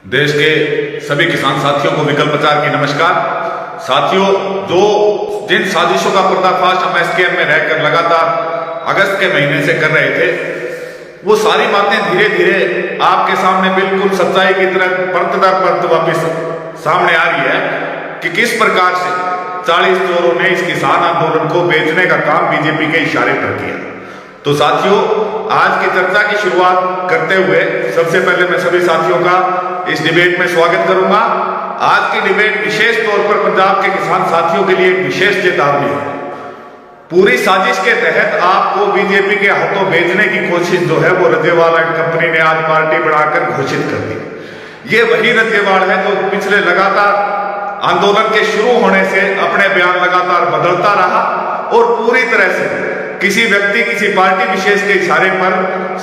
देश के सभी किसान साथियों को विकल्प प्रचार की नमस्कार। साथियों, जिन साजिशों का पर्दाफाश हम एसकेएम में रहकर लगातार अगस्त के महीने से कर रहे थे, वो सारी बातें धीरे धीरे आपके सामने बिल्कुल सच्चाई की तरह परत दर परत वापिस सामने आ रही है कि किस प्रकार से 40 चोरों ने इस किसान आंदोलन को बेचने का काम बीजेपी के इशारे पर किया। तो साथियों, आज की चर्चा की शुरुआत करते हुए सबसे पहले मैं सभी साथियों का इस डिबेट में स्वागत करूंगा। आज की डिबेट विशेष तौर पर पंजाब के किसान साथियों के लिए एक विशेष चेतावनी है। पूरी साजिश के तहत आपको बीजेपी के हाथों बेचने की कोशिश जो है वो रजेवाल एंड कंपनी ने आज पार्टी बढ़ाकर घोषित कर दी। ये वही रजेवाल है जो पिछले लगातार आंदोलन के शुरू होने से अपने बयान लगातार बदलता रहा और पूरी तरह से किसी व्यक्ति किसी पार्टी विशेष के इशारे पर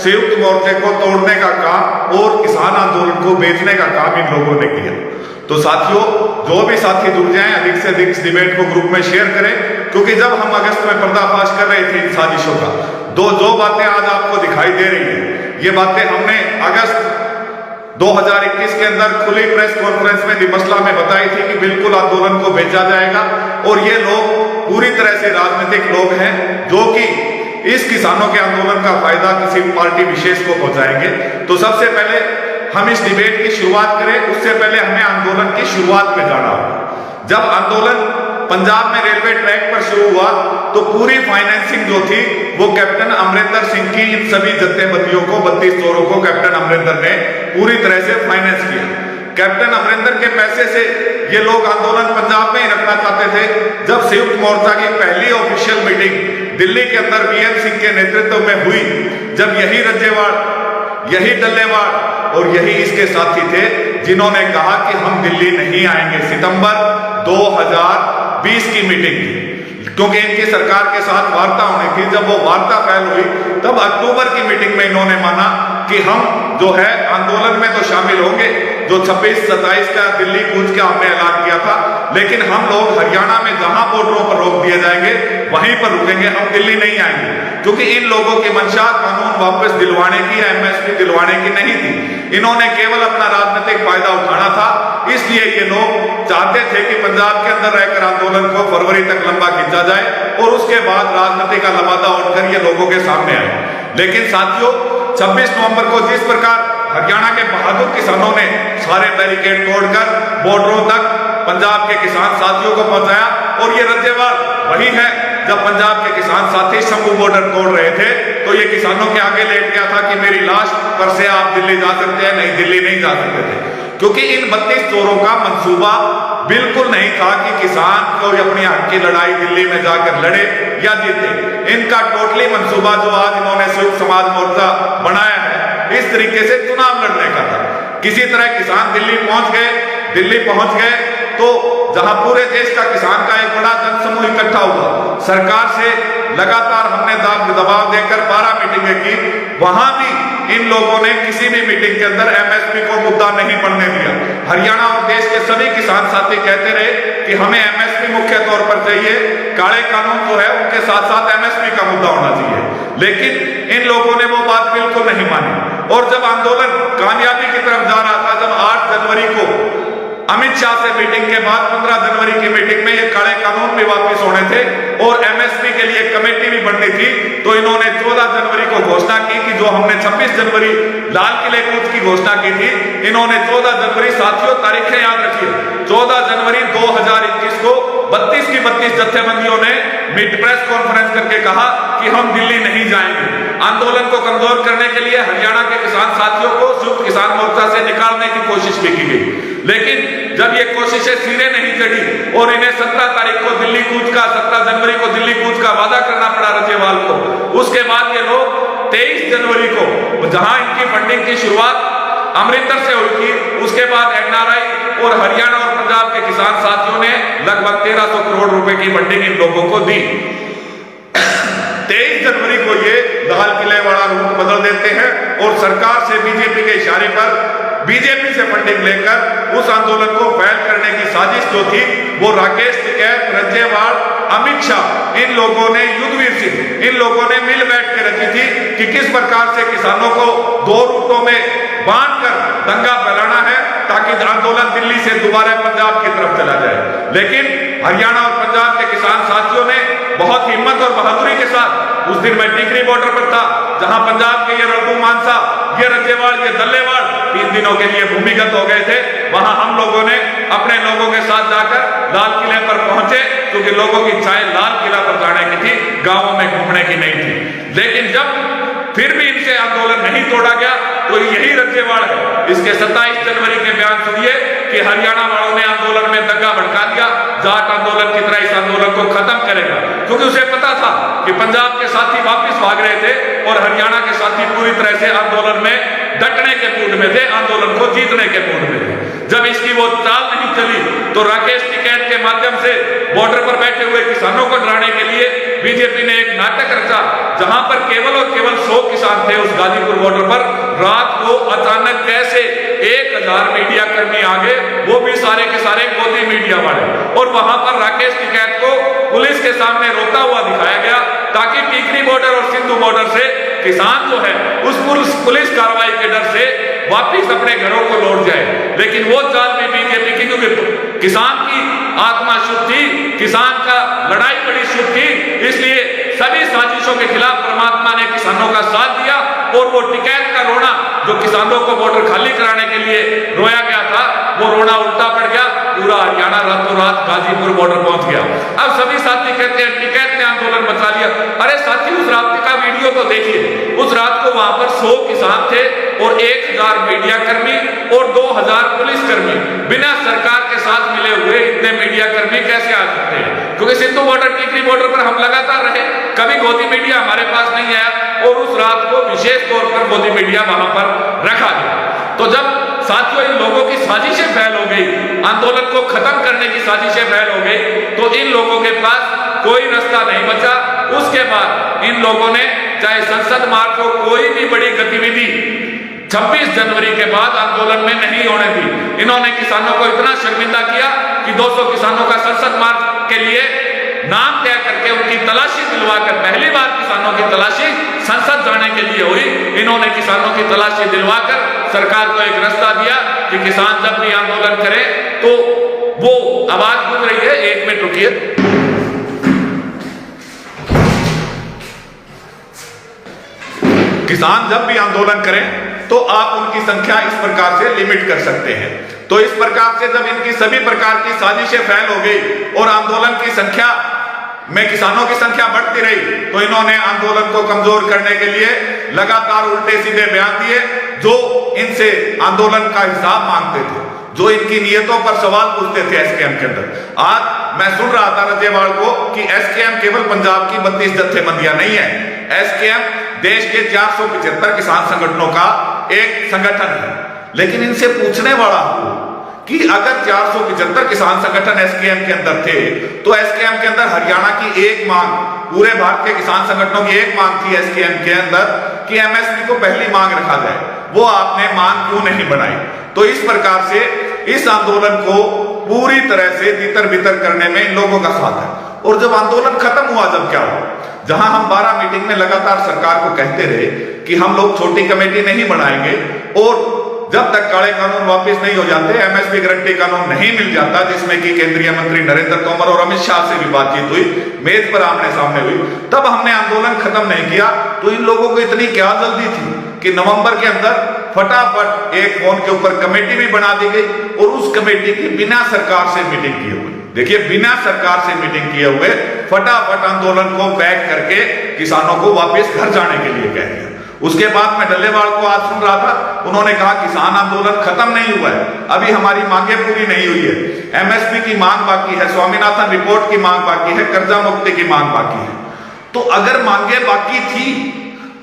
संयुक्त मोर्चे को तोड़ने का काम और किसान आंदोलन को बेचने का काम इन लोगों ने किया। तो साथियों, जो भी साथी जुड़ जाएं, अधिक से अधिक इस डिबेट को ग्रुप में शेयर करें, क्योंकि जब हम अगस्त में पर्दाफाश कर रहे थे इन साजिशों का, जो बातें आज आपको दिखाई दे रही है, ये बातें हमने अगस्त 2021 के अंदर खुली प्रेस कॉन्फ्रेंस में दिमसला में बताई थी कि बिल्कुल आंदोलन को भेजा जाएगा और ये लोग पूरी तरह से राजनीतिक लोग हैं जो कि इस किसानों के आंदोलन का फायदा किसी पार्टी विशेष को पहुंचाएंगे। तो सबसे पहले हम इस डिबेट की शुरुआत करें, उससे पहले हमें आंदोलन की शुरुआत में जाना होगा। जब आंदोलन पंजाब में रेलवे ट्रैक पर शुरू हुआ तो पूरी फाइनेंसिंग जो थी वो कैप्टन अमरिंदर सिंह की इन सभी जत्थेबंदियों को 32 चोरों को कैप्टन अमरिंदर ने पूरी तरह से फाइनेंस किया। कैप्टन अमरिंदर के पैसे से ये लोग आंदोलन पंजाब में ही रखना चाहते थे। जब संयुक्त मोर्चा की पहली ऑफिशियल मीटिंग दिल्ली के अंदर बीएन सिंह के नेतृत्व में हुई, जब यही रजेवाल, यही डल्लेवाल और यही इसके साथी थे जिन्होंने कहा कि हम दिल्ली नहीं आएंगे, सितंबर 2020 की मीटिंग थी, क्योंकि इनकी सरकार के साथ वार्ता होनी थी। जब वो वार्ता फेल हुई तब अक्टूबर की मीटिंग में इन्होंने माना कि हम जो है आंदोलन में तो शामिल होंगे, जो 26-27 का दिल्ली कूच का हमने ऐलान किया था, लेकिन हम लोग हरियाणा में जहां बॉर्डरों पर रोक दिए जाएंगे वहीं पर रुकेंगे, हम दिल्ली नहीं आएंगे, क्योंकि इन लोगों की मंशा कानून वापस दिलवाने की या एमएसपी दिलवाने की नहीं थी। इन्होंने केवल अपना राजनीतिक फायदा उठाना था। इसलिए ये लोग चाहते थे कि पंजाब के अंदर रहकर आंदोलन को फरवरी तक लंबा खींचा जाए और उसके बाद राजनीति का लबादा उठकर ये लोगों के सामने आए। लेकिन साथियों, 26 नवंबर को जिस प्रकार हरियाणा के बहादुर किसानों ने सारे बैरिकेड तोड़कर बॉर्डरों तक पंजाब के किसान साथियों को पहुंचाया, और ये रजेवाल वही है जब पंजाब के किसान साथी शंभू बॉर्डर तोड़ रहे थे तो ये किसानों के आगे लेट गया था कि मेरी लाश पर से आप दिल्ली जा सकते हैं, नहीं दिल्ली नहीं जा सकते थे, क्योंकि इन 32 चोरों का मंसूबा बिल्कुल नहीं था कि किसान को अपनी हक की लड़ाई दिल्ली में जाकर लड़े या जीते। इनका टोटली मंसूबा जो आज इन्होंने संयुक्त समाज मोर्चा बनाया है, इस तरीके से चुनाव लड़ने का था। किसी तरह किसान दिल्ली पहुंच गए तो जहां पूरे देश का किसान का एक बड़ा जनसमूह इकट्ठा हुआ, सरकार से लगातार हमने दबाव देकर 12 मीटिंगें की, वहां भी इन लोगों ने किसी भी मीटिंग के अंदर एमएसपी को मुद्दा नहीं बनने दिया। हरियाणा और देश के सभी किसान साथी कहते रहे कि हमें एमएसपी मुख्य तौर पर चाहिए, काले कानून जो है उनके साथ साथ एमएसपी का मुद्दा होना चाहिए, लेकिन इन लोगों ने वो बात बिल्कुल नहीं मानी। और जब आंदोलन कामयाबी की तरफ जा रहा था, जब 8 जनवरी को अमित शाह से मीटिंग के बाद 15 जनवरी की मीटिंग में ये काले कानून भी वापस होने थे और एमएसपी के लिए कमेटी भी बननी थी, तो इन्होंने 14 जनवरी को घोषणा की कि जो हमने 26 जनवरी लाल किले कूच की घोषणा की थी, इन्होंने 14 जनवरी, साथियों तारीखें याद रखिए, 14 जनवरी 2021 को 32 की 32 जत्थेबंदियों ने प्रेस कॉन्फ्रेंस करके कहा कि हम दिल्ली नहीं जाएंगे। आंदोलन को कमजोर करने के लिए हरियाणा के किसान साथियों को संयुक्त किसान मोर्चा से निकालने की कोशिश भी की गई, लेकिन जब ये कोशिशें सिरे नहीं चढ़ी और इन्हें 17 तारीख को दिल्ली कूच का, 17 जनवरी को दिल्ली कूच का वादा करना पड़ा रजेवाल को, उसके बाद ये लोग 23 जनवरी को, जहां इनकी फंडिंग की शुरुआत अमरिंदर से हुई थी, उसके बाद एनआरआई और हरियाणा और पंजाब के किसान साथियों ने लगभग 1300 करोड़ रुपए की फंडिंग इन लोगों को दी। 23 जनवरी को ये लाल किले वाला रूट बदल देते हैं और सरकार से बीजेपी के इशारे पर बीजेपी से फंडिंग लेकर उस आंदोलन को फैल करने की साजिश जो थी वो राकेश टिकैत, रजेवाल, अमित शाह, इन लोगों ने, युद्धवीर सिंह, इन लोगों ने मिल बैठ के रखी थी कि किस प्रकार से किसानों को 2 रूटों में बांधकर दंगा फैलाना है ताकि आंदोलन दिल्ली से दोबारा पंजाब की तरफ चला जाए। लेकिन हरियाणा और पंजाब के किसान साथियों ने बहुत हिम्मत और बहादुरी के साथ, उस दिन मैं टिकरी बॉर्डर पर था जहां पंजाब के ये रघु मानसा, ये रजेवाड़, ये दल्लेवाड़ 3 दिनों के लिए भूमिगत हो गए थे। वहां हम लोगों ने अपने लोगों के साथ जाकर लाल किले पर पहुंचे, क्योंकि लोगों की इच्छाएं लाल किला पर जाने की थी, गांवों में घूमने की नहीं थी। लेकिन जब फिर भी इनसे आंदोलन नहीं तोड़ा गया तो यही रजेवाड़ है। इसके 27 जनवरी के बयान सुनिए कि हरियाणा वालों ने आंदोलन में दंगा भड़का दिया, जाट आंदोलन की तरह इस आंदोलन को खत्म करेगा, क्योंकि उसे पता था कि पंजाब के साथी वापस भाग रहे थे और हरियाणा के साथी पूरी तरह से आंदोलन में डटने के मूड में थे, आंदोलन को जीतने के मूड में थे। जब इसकी वो चाल नहीं चली तो राकेश टिकैत के माध्यम से बॉर्डर पर बैठे हुए किसानों को डराने के लिए बीजेपी ने एक नाटक रचा, जहां पर केवल और केवल 100 किसान थे उस गाजीपुर बॉर्डर पर। रात को अचानक कैसे 1000 मीडिया कर्मी आ गए, वो भी सारे के सारे मोदी मीडिया वाले, और वहां पर राकेश टिकैत को पुलिस के सामने रोता हुआ दिखाया गया, ताकि टीकरी बॉर्डर और सिंधु बॉर्डर से किसान जो है उस पुलिस कार्रवाई के डर से वापिस अपने घरों को लौट जाए। लेकिन वो चाल भी बीजेपी की, क्योंकि किसान की आत्मा शुद्ध थी, किसान का लड़ाई बड़ी शुद्ध थी, इसलिए सभी साजिशों के खिलाफ परमात्मा ने किसानों का साथ दिया। और वो टिकैत का रोना जो किसानों को बॉर्डर खाली कराने के लिए रोया गया था, वो रोना उल्टा पड़ गया, पूरा हरियाणा रातों रात गाजीपुर बॉर्डर पहुंच गया। अब सभी साथी कहते हैं टिकैत ने आंदोलन बचा लिया। अरे साथी, उस रात का वीडियो तो देखिए। उस रात को वहां पर 100 किसान थे और 1000 मीडिया कर्मी और 2000 पुलिस कर्मी। बिना सरकार के साथ मिले हुए इतने मीडिया कर्मी कैसे आ सकते हैं? क्योंकि सिंधु बॉर्डर, टिकरी बॉर्डर पर हम लगातार रहे, कभी गोदी मीडिया हमारे पास नहीं आया, और उस रात को विशेष तौर पर मोदी मीडिया वहां पर रखा गया। तो जब साथियों इन लोगों की साजिशें फैल हो गई, आंदोलन को खत्म करने की साजिशें फैल हो गई, तो इन लोगों के पास कोई रास्ता नहीं बचा। उसके बाद इन लोगों ने चाहे संसद मार्च हो, कोई भी बड़ी गतिविधि 26 जनवरी के बाद आंदोलन में नहीं होने दी। इन्होंने किसानों को इतना शर्मिंदा किया कि 200 किसानों का संसद मार्च के लिए नाम तय करके उनकी तलाशी दिलवाकर, पहली बार किसानों की तलाशी संसद जाने के लिए हुई। इन्होंने किसानों की तलाशी दिलवाकर सरकार को एक रास्ता दिया कि किसान जब भी आंदोलन करे तो वो आवाज गूंज रही है, 1 मिनट रुकिए। किसान जब भी आंदोलन करें तो आप उनकी संख्या इस प्रकार से लिमिट कर सकते हैं। तो इस प्रकार से जब इनकी सभी प्रकार की साजिशें फैल हो गई और आंदोलन की संख्या में किसानों की संख्या बढ़ती रही, तो इन्होंने आंदोलन को कमजोर करने के लिए लगातार उल्टे सीधे बयान दिए, जो इनसे आंदोलन का हिसाब मांगते थे, जो इनकी नियतों पर सवाल पूछते थे एसकेएम के अंदर। आज मैं सुन रहा था रजेवाड़ को कि एसकेएम केवल पंजाब की 32 जत्थेबंदियां नहीं है, एसकेएम देश के 475 किसान संगठनों का एक संगठन है। लेकिन इनसे पूछने वाला कि अगर 475 किसान संगठन एसकेएम के अंदर थे, तो एसकेएम के अंदर हरियाणा की एक मांग, पूरे भारत के किसान संगठनों की एक मांग थी एसकेएम के अंदर कि एमएसपी को पहली मांग रखा जाए, वो आपने मांग क्यों नहीं बनाई? तो इस प्रकार से इस आंदोलन को पूरी तरह से तितर बितर करने में इन लोगों का साथ है। और जब आंदोलन खत्म हुआ, जब क्या हुआ, जहां हम 12 मीटिंग में लगातार सरकार को कहते रहे कि हम लोग छोटी कमेटी नहीं बनाएंगे और जब तक काले कानून वापस नहीं हो जाते, एमएसपी गारंटी कानून नहीं मिल जाता, जिसमें कि केंद्रीय मंत्री नरेंद्र तोमर और अमित शाह से भी बातचीत हुई, मेज पर आमने सामने हुई, तब हमने आंदोलन खत्म नहीं किया। तो इन लोगों को इतनी क्या जल्दी थी कि नवंबर के अंदर फटाफट एक फोन के ऊपर कमेटी भी बना दी गई और उस कमेटी की बिना सरकार से मीटिंग किए हुए, देखिए बिना सरकार से मीटिंग किए हुए फटाफट आंदोलन को बैक करके किसानों को वापस घर जाने के लिए कह दिया। उसके बाद मैं डल्लेवाड़ को आज सुन रहा था, उन्होंने कहा किसान आंदोलन खत्म नहीं हुआ है, अभी हमारी मांगे पूरी नहीं हुई है, एमएसपी की मांग बाकी है, स्वामीनाथन रिपोर्ट की मांग बाकी है, कर्जा मुक्ति की मांग बाकी है। तो अगर मांगे बाकी थी,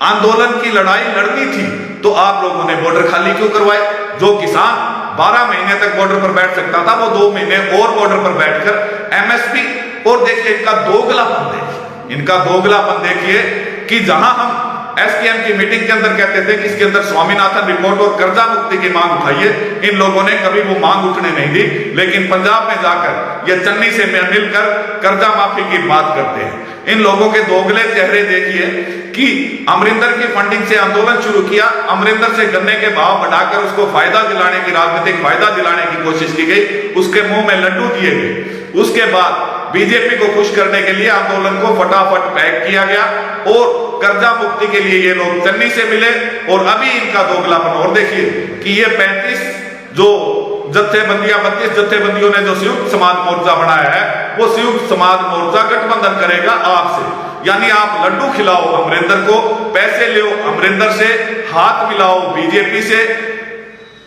आंदोलन की लड़ाई लड़नी थी, तो आप लोगों ने बॉर्डर खाली क्यों करवाए? जो किसान 12 महीने तक बॉर्डर पर बैठ सकता था, वो 2 महीने और बॉर्डर पर बैठकर एमएसपी, और देखिए इनका दोगलापन देखिए, इनका दोगलापन देखिए कि जहां हम एसकेएम की मीटिंग के अंदर कहते थे कि इसके अंदर स्वामीनाथन रिपोर्ट और कर्जा मुक्ति की मांग उठाइए, इन लोगों ने कभी वो मांग उठने नहीं दी। लेकिन पंजाब में जाकर ये चन्नी से मिलकर कर्जा माफी की बात करते हैं। इन लोगों के दोगले चेहरे देखिए कि अमरिंदर की फंडिंग से आंदोलन शुरू किया, अमरिंदर से गन्ने के भाव बढ़ाकर उसको फायदा दिलाने की, राजनीतिक फायदा दिलाने की कोशिश की गई, उसके मुंह में लड्डू दिए गए। उसके बाद बीजेपी को खुश करने के लिए आंदोलन को फटाफट पैक किया गया और कर्जा मुक्ति के लिए ये लोग चन्नी से मिले। और अभी इनका दोगलापन और देखिए कि ये 35 जो जत्थेबंदियां, 32 जत्थेबंदियों ने जो संयुक्त समाज मोर्चा बनाया है, वो संयुक्त समाज मोर्चा गठबंधन करेगा आपसे। यानी आप लड्डू खिलाओ अमरिंदर को, पैसे लो अमरिंदर से, हाथ मिलाओ बीजेपी से,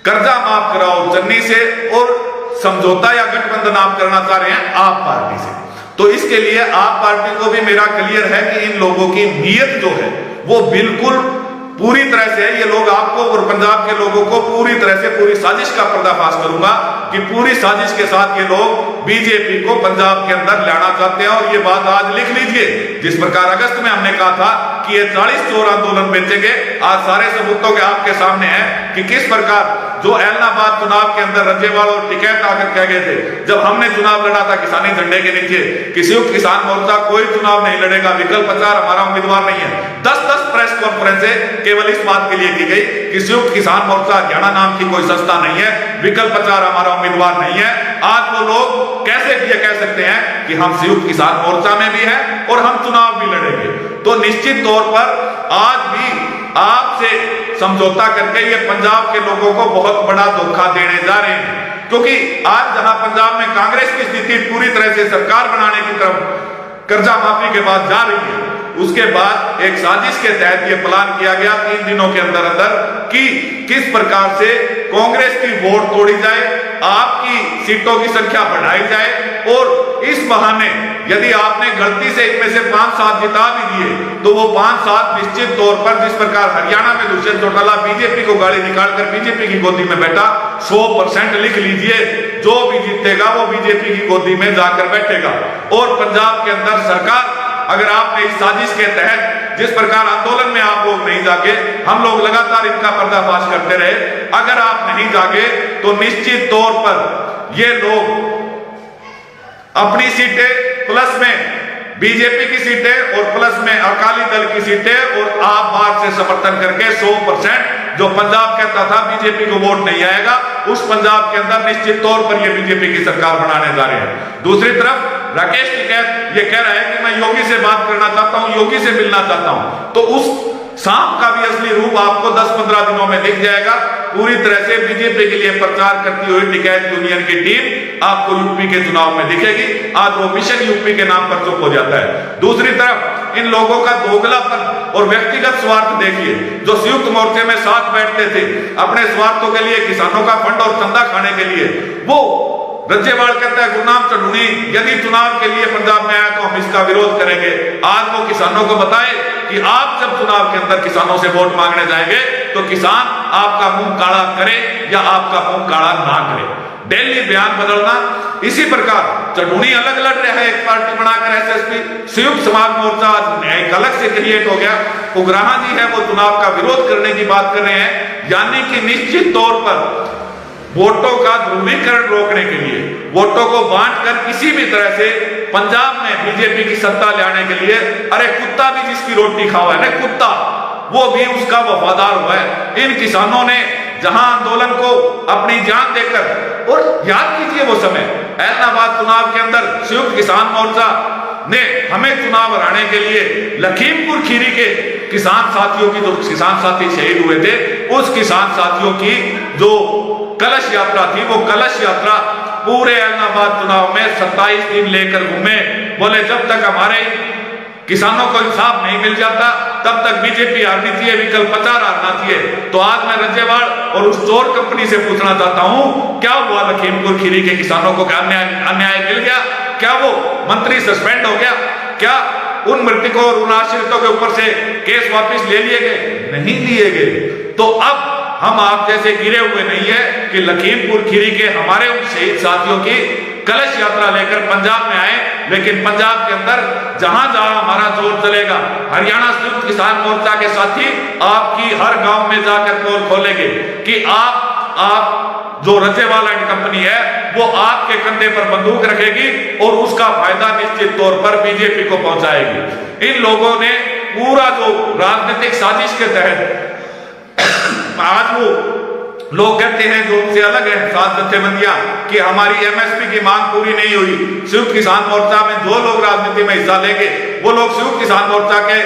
कर्जा माफ कराओ चन्नी से, और समझौता या गठबंधन आप करना चाह रहे हैं आप पार्टी से। तो इसके लिए आप पार्टी को भी मेरा क्लियर है कि इन लोगों की नीयत जो है वो बिल्कुल पूरी तरह से, ये लोग आपको और पंजाब के लोगों को पूरी तरह से पूरी साजिश का पर्दाफाश करूंगा कि पूरी साजिश के साथ ये लोग बीजेपी को पंजाब के अंदर लाना चाहते हैं। और ये बात आज लिख लीजिए, जिस प्रकार अगस्त में हमने कहा था कि ये 40 चोर आंदोलन बेचेंगे, आज सारे सबूतों के आपके सामने है कि किस प्रकार जो ऐलनाबाद चुनाव के अंदर रज्जेवाल और टिकैत आकर कह गए थे, जब हमने चुनाव लड़ा था किसानी झंडे के नीचे कि संयुक्त किसान मोर्चा कोई चुनाव नहीं लड़ेगा, विकल्प प्रचार हमारा उम्मीदवार नहीं है। 10-10 प्रेस कॉन्फ्रेंसें केवल इस बात के लिए की गई कि संयुक्त किसान मोर्चा हरियाणा नाम की कोई संस्था नहीं है, विकल्प प्रचार हमारा उम्मीदवार नहीं है। आज वो लोग कैसे ये कह सकते हैं कि हम संयुक्त किसान मोर्चा में भी है और हम चुनाव भी लड़ेंगे। तो निश्चित तौर पर आज भी आपसे समझौता करके ये पंजाब के लोगों को बहुत बड़ा धोखा देने जा रहे हैं, क्योंकि आज जहां पंजाब में कांग्रेस की स्थिति पूरी तरह से सरकार बनाने की तरफ कर्जा माफी के बाद जा रही है, उसके बाद एक साजिश के तहत यह प्लान किया गया 3 दिनों के अंदर अंदर कि किस प्रकार से कांग्रेस की वोट तोड़ी जाए, आपकी सीटों की संख्या बढ़ाई जाए, और इस बहाने यदि आपने गलती से इनमें से 5-7 जिता भी दिए तो वो 5-7 निश्चित तौर पर, जिस प्रकार हरियाणा में दुष्यंत चौटाला बीजेपी को गाड़ी निकालकर बीजेपी की गोदी में बैठा, 100% लिख लीजिए, जो भी जीतेगा वो बीजेपी की गोदी में जाकर बैठेगा। और पंजाब के अंदर सरकार, अगर आपने इस साजिश के तहत जिस प्रकार आंदोलन में आप लोग नहीं जागे, हम लोग लगातार इनका पर्दाफाश करते रहे, अगर आप नहीं जागे तो निश्चित तौर पर ये लोग अपनी सीटें प्लस में बीजेपी की सीटें और प्लस में अकाली दल की सीटें और आप बाहर से समर्थन करके 100% जो पंजाब कहता था बीजेपी को वोट नहीं आएगा, उस पंजाब के अंदर निश्चित तौर पर ये बीजेपी की सरकार बनाने जा रहे हैं। दूसरी तरफ राकेश टिकैत ये कह रहा है कि मैं योगी से बात करना चाहता हूं, योगी से मिलना चाहता हूं, तो उस सांप का भी असली रूप आपको 10-15 दिनों में दिख जाएगा। पूरी तरह से बीजेपी के लिए प्रचार करती हुई टिकैत यूनियन की टीम आपको यूपी के चुनाव में दिखेगी। आज वो मिशन यूपी के नाम पर चुप हो जाता है। दूसरी तरफ इन लोगों का दोगलापन और व्यक्तिगत स्वार्थ देखिए, जो संयुक्त मोर्चे में साथ बैठते थे अपने स्वार्थों के लिए, किसानों का फंड और चंदा खाने के लिए, वो रज्जेवाल कहता है गुरनाम चढ़ूनी यदि चुनाव के लिए पंजाब में आया तो हम इसका विरोध करेंगे। आज वो किसानों को बताए कि आप जब चुनाव के अंदर किसानों से वोट मांगने जाएंगे तो किसान आपका मुंह काला करे या आपका मुंह काला ना करे। डेली बयान बदलना, इसी प्रकार चढ़ूनी अलग लड़ रहा है एक पार्टी बनाकर एसएसपी, संयुक्त समाज मोर्चा एक अलग से क्रिएट हो गया। उग्राहा जी है वो चुनाव का विरोध करने की बात कर रहे हैं, यानी कि निश्चित तौर पर वोटों का ध्रुवीकरण रोकने के लिए, वोटों को बांटकर किसी भी तरह से पंजाब में बीजेपी की सत्ता लाने के लिए, अरे कुत्ता भी जिसकी रोटी खावा है ना, कुत्ता वो भी उसका वफादार हुआ है। इन किसानों ने जहां आंदोलन को अपनी जान देकर, और याद कीजिए वो समय ऐलनाबाद चुनाव के अंदर संयुक्त किसान मोर्चा ने हमें चुनाव हराने के लिए लखीमपुर खीरी के किसान साथियों की, जो किसान साथी शहीद हुए थे, उस किसान साथियों की जो कलश यात्रा थी, वो कलश यात्रा पूरे ऐलनाबाद चुनाव में 27 दिन लेकर घूमे। बोले जब तक हमारे किसानों को इंसाफ नहीं मिल जाता तब तक बीजेपी हारनी चाहिए, विकल्प प्रचार हारना चाहिए। तो आज मैं रज्जेवाल और उस चोर कंपनी से पूछना चाहता हूं, क्या हुआ लखीमपुर खीरी के किसानों को? क्या अन्याय मिल गया? क्या वो मंत्री सस्पेंड हो गया? क्या उन मृतकों और उन आश्रितों के ऊपर से केस वापस ले लिए गए? नहीं लिए गए। तो अब हम आप जैसे गिरे हुए नहीं है कि लखीमपुर खीरी के हमारे उन शहीद साथियों की कलश यात्रा लेकर पंजाब में आए, लेकिन पंजाब के अंदर जहां जहां हमारा जोर चलेगा, हरियाणा संयुक्त किसान मोर्चा के साथी आपकी हर गांव में जाकर पोल खोलेंगे कि आप जो रजेवाल एंड कंपनी है वो आपके कंधे पर बंदूक रखेगी और उसका फायदा निश्चित तौर पर बीजेपी को पहुंचाएगी। इन लोगों ने पूरा जो राजनीतिक साजिश के तहत आज वो लोग कहते हैं जो उनसे अलग है सात जत्थेबंदियां कि हमारी एमएसपी की मांग पूरी नहीं हुई। संयुक्त किसान मोर्चा में जो लोग राजनीति में हिस्सा लेंगे वो लोग संयुक्त किसान मोर्चा के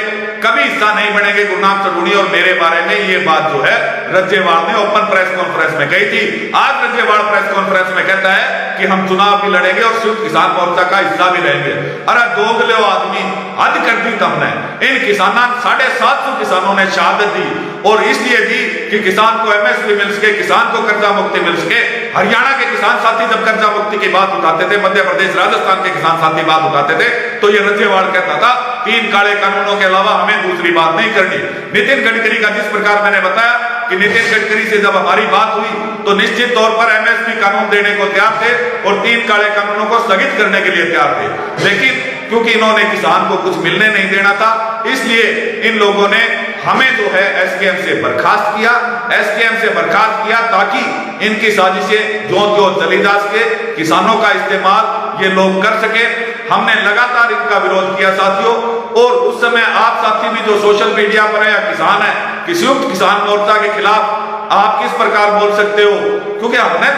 कभी हिस्सा नहीं बनेंगे। गुरनाम सगुनी और मेरे बारे में ये बात जो है रज्जेवाल ने ओपन प्रेस कॉन्फ्रेंस में कही थी। आज रज्जेवाल प्रेस कॉन्फ्रेंस में कहता है कि हम चुनाव भी लड़ेंगे और संयुक्त किसान मोर्चा का हिस्सा भी रहेंगे। अरे दोगले आदमी हद कर दी तुमने। इन किसानों 750 किसानों ने शहादत दी और इसलिए दी कि किसान को एमएसपी मिल सके, किसान को कर्जा मुक्ति मिल सके। हरियाणा के किसान साथी जब कर्जा मुक्ति की बात उठाते थे, मध्य प्रदेश राजस्थान के किसान साथी बात उठाते थे, तो ये रज्जेवाल कहता था 3 काले कानूनों के अलावा हमें दूसरी बात नहीं करनी। नितिन गडकरी का जिस प्रकार मैंने बताया कि नितिन गडकरी से जब हमारी बात हुई तो निश्चित तौर पर एमएसपी कानून देने को तैयार थे और 3 काले कानूनों को स्थगित करने के लिए तैयार थे। लेकिन क्योंकि इन्होंने किसान को कुछ मिलने नहीं देना था, इसलिए इन लोगों ने हमें जो है एसकेएम से बर्खास्त किया। एसकेएम से बर्खास्त किया ताकि इनकी साजिशें जो चली जा सके, किसानों का इस्तेमाल ये लोग कर सके। हमने लगातार इनका विरोध किया साथियों। और उस समय आप साथी भी जो सोशल मीडिया पर है या किसान है, कि संयुक्त किसान मोर्चा के खिलाफ आप किस प्रकार बोल सकते हो, क्योंकि हमें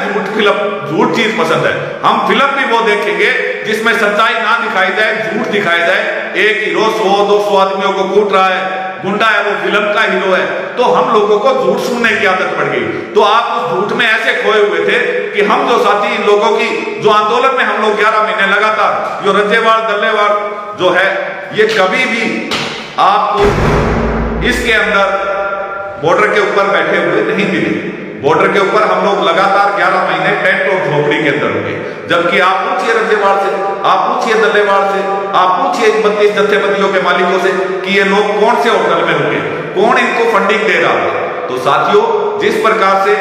झूठ चीज पसंद है। हम फिल्म भी वो देखेंगे जिसमें सच्चाई ना दिखाई जाए, झूठ दिखाया जाए। एक हीरो 100-200 आदमियों को कूट रहा है, गुंडा है, वो फिल्म का हीरो है, तो हम लोगों को झूठ सुनने की आदत पड़ गई। तो आप उस झूठ में ऐसे खोए हुए थे कि हम जो साथी इन लोगों की जो आंदोलन में हम लोग 11 महीने लगातार जो रज्जेवाल दल्लेवाल जो है ये कभी भी आपको इसके अंदर बॉर्डर के ऊपर बैठे हुए नहीं मिले। बॉर्डर के ऊपर हम लोग लगातार 11 महीने टेंट और झोपड़ी के अंदर रुके। जबकि आप पूछिए रज्जेवाल से, आप पूछिए दल्लेवाल से, आप पूछिए 32 जत्थेबंदियों के मालिकों से कि ये लोग कौन से होटल में रुके, कौन इनको फंडिंग दे रहा है। तो साथियों, जिस प्रकार से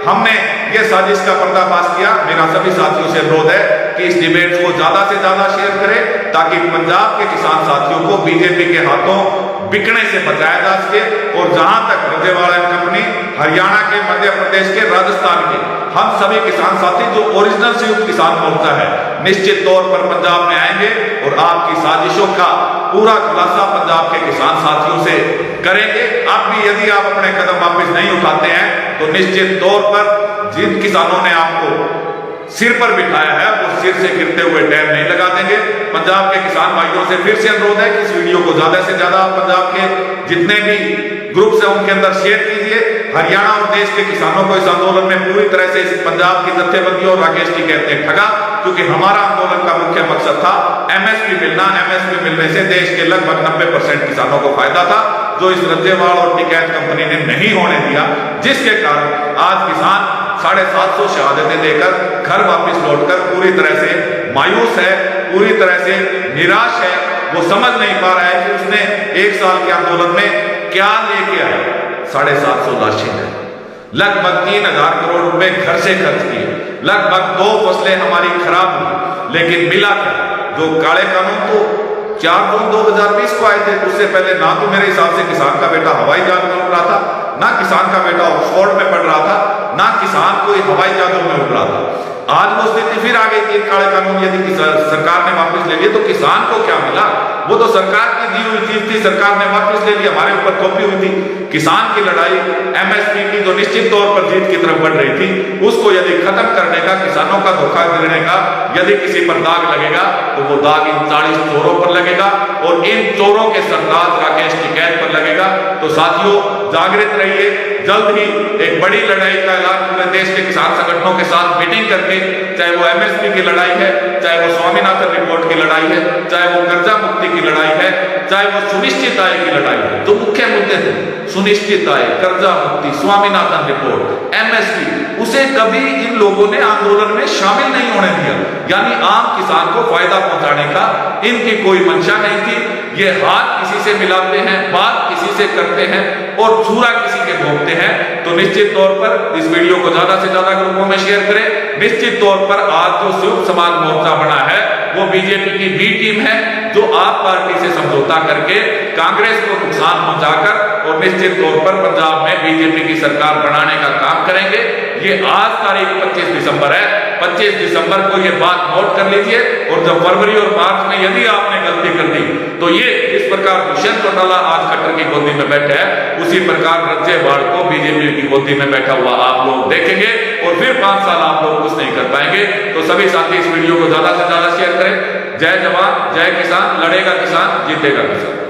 हमने ये साजिश का पर्दाफाश किया, मेरा सभी साथियों से अनुरोध है कि इस डिबेट को ज्यादा से ज्यादा शेयर करें ताकि पंजाब के किसान साथियों को बीजेपी के हाथों बिकने से बचाया जा सके। और जहां तक रज्जेवाल एंड कंपनी हरियाणा के, मध्य प्रदेश के, राजस्थान के हम सभी किसान साथी जो ओरिजिनल संयुक्त किसान मोर्चा है निश्चित तौर पर पंजाब में आएंगे और आपकी साजिशों का पूरा खुलासा पंजाब के किसान साथियों से करेंगे। अब भी यदि आप अपने कदम वापस नहीं उठाते हैं तो निश्चित तौर पर जिन किसानों ने आपको सिर पर बिठाया है वो सिर से गिरते हुए टैब नहीं लगा देंगे। पंजाब के किसान भाइयों से फिर से अनुरोध है कि इस वीडियो को ज्यादा से ज्यादा पंजाब के जितने भी ग्रुप्स हैं उनके अंदर शेयर कीजिए। हरियाणा और देश के किसानों को इस आंदोलन में पूरी तरह से पंजाब की जत्थेबंदियों और राकेश जी कहते हैं ठगा, क्योंकि हमारा आंदोलन का मुख्य मकसद था एमएसपी मिलना। एमएसपी मिलने से देश के लगभग 90% किसानों को फायदा था, जो इस रज्जेवाल और टिकैत कंपनी ने नहीं होने दिया, जिसके कारण आज किसान 750 शहादतें देकर घर वापस लौटकर पूरी तरह से मायूस है, पूरी तरह से निराश है। वो समझ नहीं पा रहा है कि उसने 1 साल के आंदोलन में क्या लेके आया। 750 लाशें हैं, लगभग 3000 करोड़ रुपए घर से खर्च किए, लगभग 2 फसलें हमारी खराब हुई, लेकिन मिला क्या? जो काले कानून तो 4 जून 2020 को आए थे, उससे पहले ना तो मेरे हिसाब से किसान का बेटा हवाई जहाज में उड़ रहा था, ना किसान का बेटा ऑक्सफोर्ड में पढ़ रहा था, ना किसान कोई हवाई जहाजों में उड़ रहा था। आज वो स्थिति फिर आ गई कि काले कानून यदि सरकार ने वापस ले लिए तो किसान को क्या मिला? वो तो सरकार की दी हुई चीज थी, सरकार ने वापस ले ली, हमारे ऊपर थोपी हुई थी। किसान की लड़ाई एमएसपी की जो निश्चित तौर पर जीत की तरफ बढ़ रही थी, उसको यदि खत्म करने का, किसानों का धोखा देने का यदि किसी पर दाग लगेगा तो वो दाग इन 40 चोरों पर लगेगा और इन चोरों के सरताज राकेश टिकैत पर लगेगा। तो साथियों, जागृत रहिए। जल्द ही एक बड़ी लड़ाई का ऐलान पूरे देश के किसान संगठनों के साथ मीटिंग करके, चाहे वो एमएसपी की लड़ाई है, चाहे वो स्वामीनाथन रिपोर्ट की लड़ाई है, चाहे वो कर्जा मुक्ति की लड़ाई है, चाहे वो सुनिश्चित आय की लड़ाई है, जो मुख्य मुद्दे थे सुनिश्चित आय, कर्जा मुक्ति, स्वामीनाथन रिपोर्ट, एमएसपी, उसे कभी इन लोगों ने आंदोलन में शामिल नहीं होने दिया। यानी आम किसान को फायदा पहुंचाने का इनकी कोई मंशा नहीं थी। ये हाथ किसी से मिलाते हैं, बात किसी से करते हैं और छुरा किसी के भोगते हैं। तो निश्चित तौर पर इस वीडियो को ज्यादा से ज्यादा ग्रुपों में शेयर करें। निश्चित तौर पर आज जो संयुक्त समाज मोर्चा बना है वो बीजेपी की बी टीम है, जो आप पार्टी से समझौता करके कांग्रेस को नुकसान पहुंचाकर और निश्चित तौर पर पंजाब में बीजेपी की सरकार बनाने का काम करेंगे। ये आज तारीख 25 दिसंबर है, 25 दिसंबर को ये बात नोट कर लीजिए। और जब फरवरी और मार्च में यदि आपने गलती कर दी तो ये इस प्रकार दुष्यंत चौटाला आज खट्टर की गोदी में बैठे हैं, उसी प्रकार राज्यपाल को बीजेपी की गोदी में बैठा हुआ आप लोग देखेंगे और फिर 5 साल आप लोग कुछ नहीं कर पाएंगे। तो सभी साथी इस वीडियो को ज्यादा से ज्यादा शेयर करें। जय जवान जय किसान, लड़ेगा किसान जीतेगा किसान।